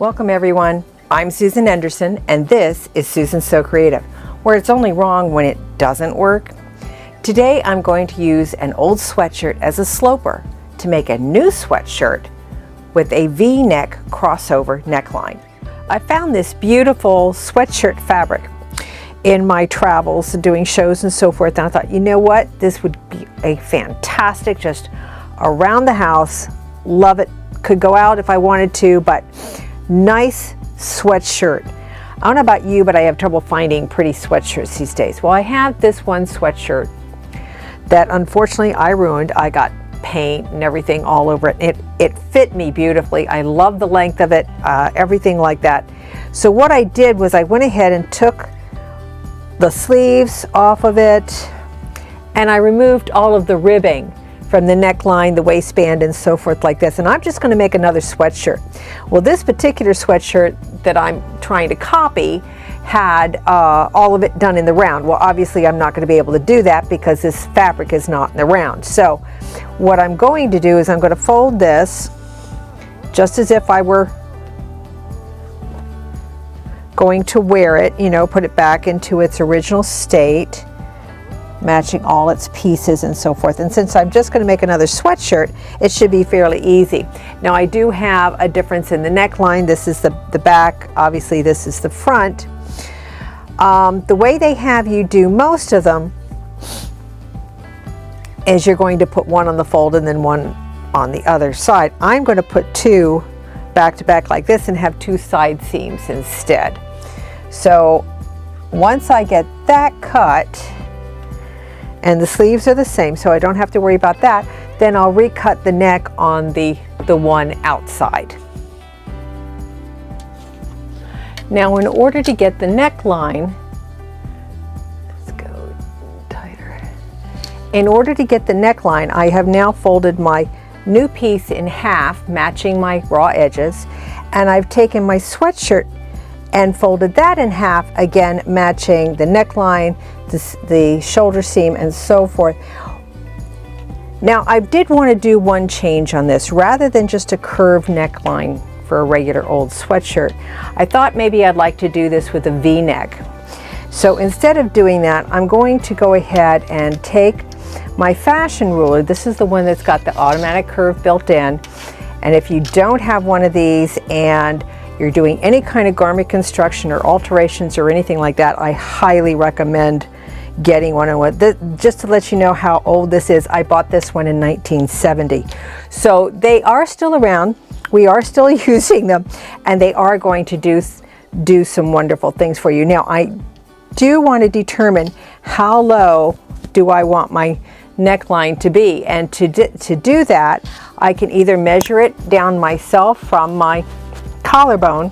Welcome everyone, I'm Susan Anderson and this is Susan So Creative, where it's only wrong when it doesn't work. Today I'm going to use an old sweatshirt as a sloper to make a new sweatshirt with a V-neck crossover neckline. I found this beautiful sweatshirt fabric in my travels doing shows and so forth, and I thought, you know what, this would be a fantastic just around the house. Love it. Could go out if I wanted to, but nice sweatshirt. I don't know about you, but I have trouble finding pretty sweatshirts these days. Well, I have this one sweatshirt that unfortunately I ruined. I got paint and everything all over it. It fit me beautifully. I love the length of it, everything like that. So what I did was I went ahead and took the sleeves off of it and I removed all of the ribbing from the neckline, the waistband, and so forth like this. And I'm just going to make another sweatshirt. Well, this particular sweatshirt that I'm trying to copy had all of it done in the round. Well, obviously I'm not going to be able to do that because this fabric is not in the round. So what I'm going to do is I'm going to fold this just as if I were going to wear it, you know, put it back into its original state, matching all its pieces and so forth. And since I'm just going to make another sweatshirt, it should be fairly easy. Now I do have a difference in the neckline. This is the back, obviously this is the front. The way they have you do most of them is you're going to put one on the fold and then one on the other side. I'm going to put two back to back like this and have two side seams instead. So once I get that cut, and the sleeves are the same, so I don't have to worry about that, then I'll recut the neck on the one outside. Now in order to get the neckline, let's go tighter. In order to get the neckline, I have now folded my new piece in half, matching my raw edges, and I've taken my sweatshirt and folded that in half, again matching the neckline, the shoulder seam, and so forth. Now I did want to do one change on this. Rather than just a curved neckline for a regular old sweatshirt, I thought maybe I'd like to do this with a V-neck. So instead of doing that, I'm going to go ahead and take my fashion ruler. This is the one that's got the automatic curve built in, and if you don't have one of these and you're doing any kind of garment construction or alterations or anything like that, I highly recommend getting one. And just to let you know how old this is, I bought this one in 1970. So they are still around, we are still using them, and they are going to do some wonderful things for you. Now I do want to determine how low do I want my neckline to be, and to do that I can either measure it down myself from my collarbone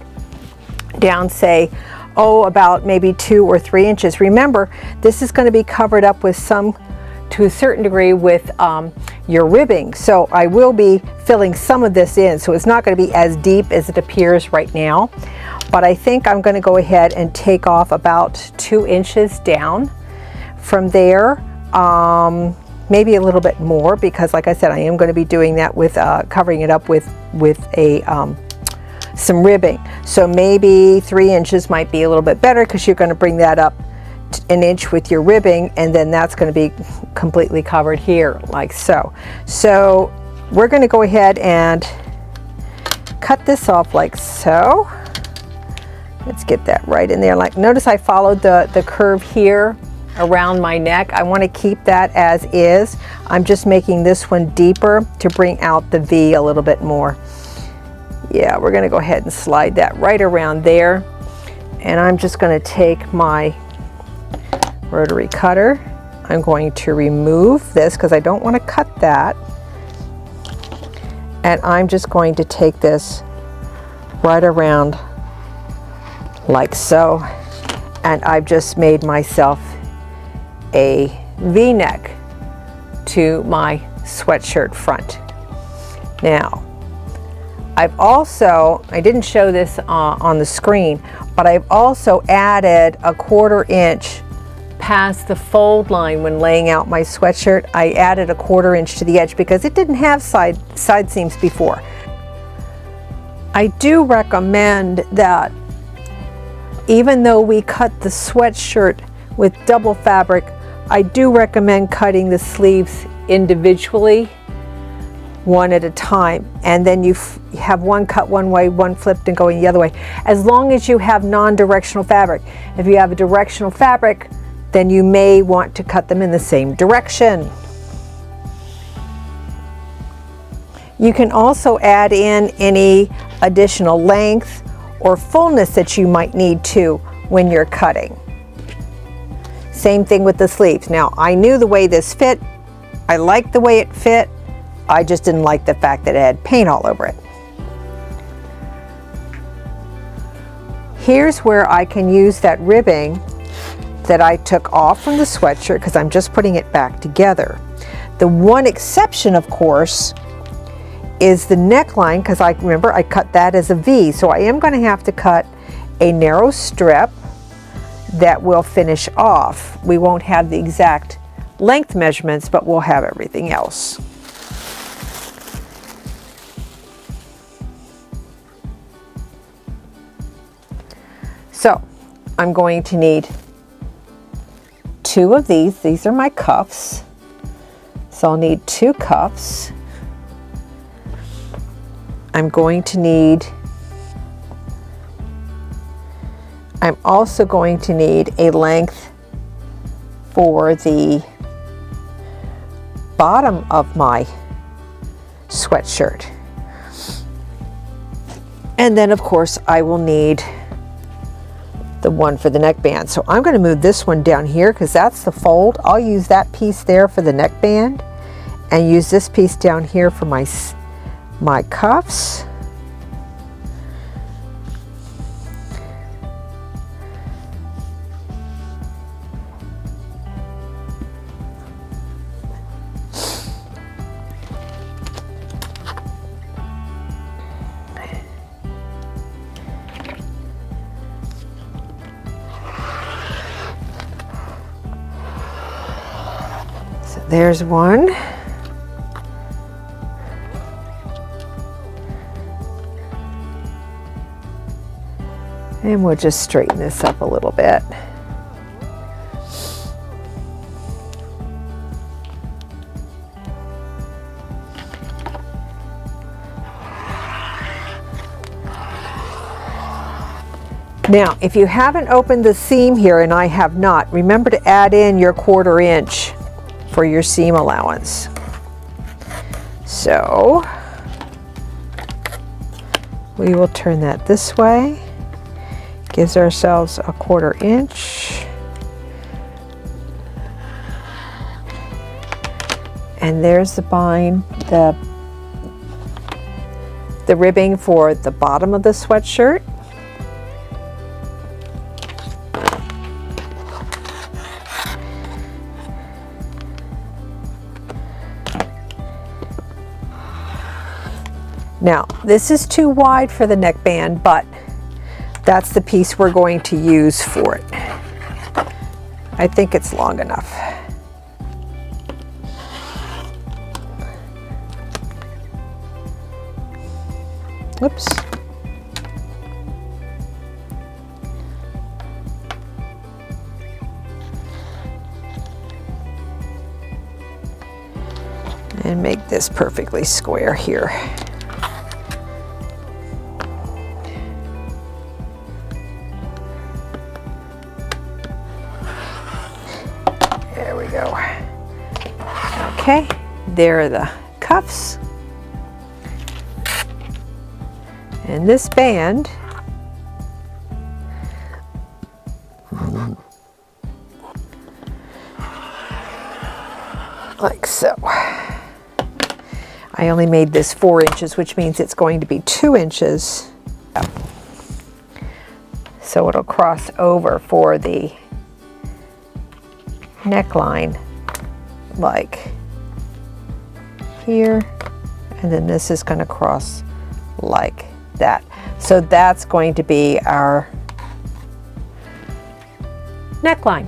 down, say, about maybe 2 or 3 inches. Remember, this is going to be covered up with to a certain degree with your ribbing, so I will be filling some of this in, so it's not going to be as deep as it appears right now, but I think I'm going to go ahead and take off about 2 inches down from there, maybe a little bit more, because like I said, I am going to be doing that with covering it up with a some ribbing. So maybe 3 inches might be a little bit better, because you're going to bring that up an inch with your ribbing, and then that's going to be completely covered here like so. So we're going to go ahead and cut this off like so. Let's get that right in there. Like, notice I followed the curve here around my neck. I want to keep that as is. I'm just making this one deeper to bring out the V a little bit more. Yeah, we're going to go ahead and slide that right around there, and I'm just going to take my rotary cutter. I'm going to remove this because I don't want to cut that, and I'm just going to take this right around like so, and I've just made myself a V-neck to my sweatshirt front. Now I didn't show this on the screen, but I've also added a 1/4 inch past the fold line when laying out my sweatshirt. I added a 1/4 inch to the edge because it didn't have side seams before. I do recommend that even though we cut the sweatshirt with double fabric, I do recommend cutting the sleeves individually, one at a time, and then you have one cut one way, one flipped and going the other way, as long as you have non-directional fabric. If you have a directional fabric, then you may want to cut them in the same direction. You can also add in any additional length or fullness that you might need to when you're cutting. Same thing with the sleeves. Now, I knew the way this fit. I liked the way it fit. I just didn't like the fact that it had paint all over it. Here's where I can use that ribbing that I took off from the sweatshirt, because I'm just putting it back together. The one exception, of course, is the neckline, because I remember I cut that as a V, so I am going to have to cut a narrow strip that will finish off. We won't have the exact length measurements, but we'll have everything else. So I'm going to need 2 of these. These are my cuffs. So I'll need 2 cuffs. I'm also going to need a length for the bottom of my sweatshirt. And then of course I will need the one for the neckband. So I'm going to move this one down here because that's the fold. I'll use that piece there for the neckband and use this piece down here for my cuffs. So there's one. And we'll just straighten this up a little bit. Now, if you haven't opened the seam here, and I have not, remember to add in your 1/4 inch for your seam allowance. So we will turn that this way. Gives ourselves a 1/4 inch. And there's the ribbing for the bottom of the sweatshirt. Now, this is too wide for the neckband, but that's the piece we're going to use for it. I think it's long enough. Oops. And make this perfectly square here. There we go. Okay, there are the cuffs. And this band like so. I only made this 4 inches, which means it's going to be 2 inches. So it'll cross over for the neckline like here, and then this is going to cross like that. So that's going to be our neckline.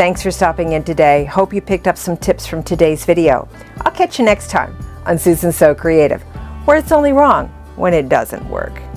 Thanks for stopping in today. Hope you picked up some tips from today's video. I'll catch you next time on Susan So Creative, where it's only wrong when it doesn't work.